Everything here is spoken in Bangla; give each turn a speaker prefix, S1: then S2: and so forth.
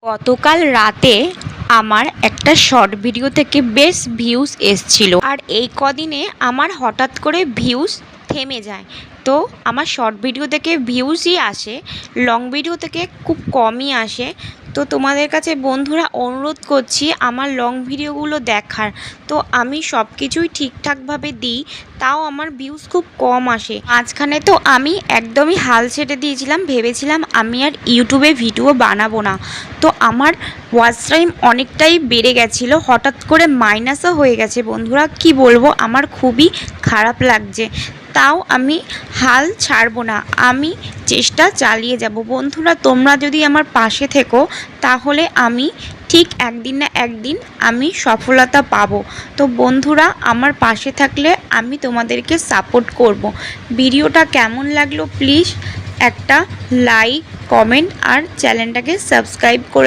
S1: গতকাল রাতে আমার একটা শর্ট ভিডিও থেকে বেশ ভিউজ এসছিল, আর এই কদিনে আমার হঠাৎ করে ভিউজ থেমে যায়। তো আমার শর্ট ভিডিও থেকে ভিউজই আসে, লং ভিডিও থেকে খুব কমই আসে। তো তোমাদের কাছে বন্ধুরা অনুরোধ করছি আমার লং ভিডিওগুলো দেখার। তো আমি সব কিছুই ঠিকঠাকভাবে দিই, তাও আমার ভিউজ খুব কম আসে। মাঝখানে তো আমি একদমই হাল ছেড়ে দিয়েছিলাম, ভেবেছিলাম আমি আর ইউটিউবে ভিডিও বানাবো না। তো আমার ওয়াচ টাইম অনেকটাই বেড়ে গেছিলো, হঠাৎ করে মাইনাসও হয়ে গেছে। বন্ধুরা কি বলবো, আমার খুবই খারাপ লাগছে। তাও আমি হাল ছাড়বো না, আমি চেষ্টা চালিয়ে যাব। বন্ধুরা তোমরা যদি আমার পাশে থেকো তাহলে আমি ঠিক একদিন না একদিন আমি সফলতা পাবো। তো বন্ধুরা আমার পাশে থাকলে আমি তোমাদেরকে সাপোর্ট করব। ভিডিওটা কেমন লাগলো প্লিজ একটা লাইক, কমেন্ট আর চ্যানেলটাকে সাবস্ক্রাইব করে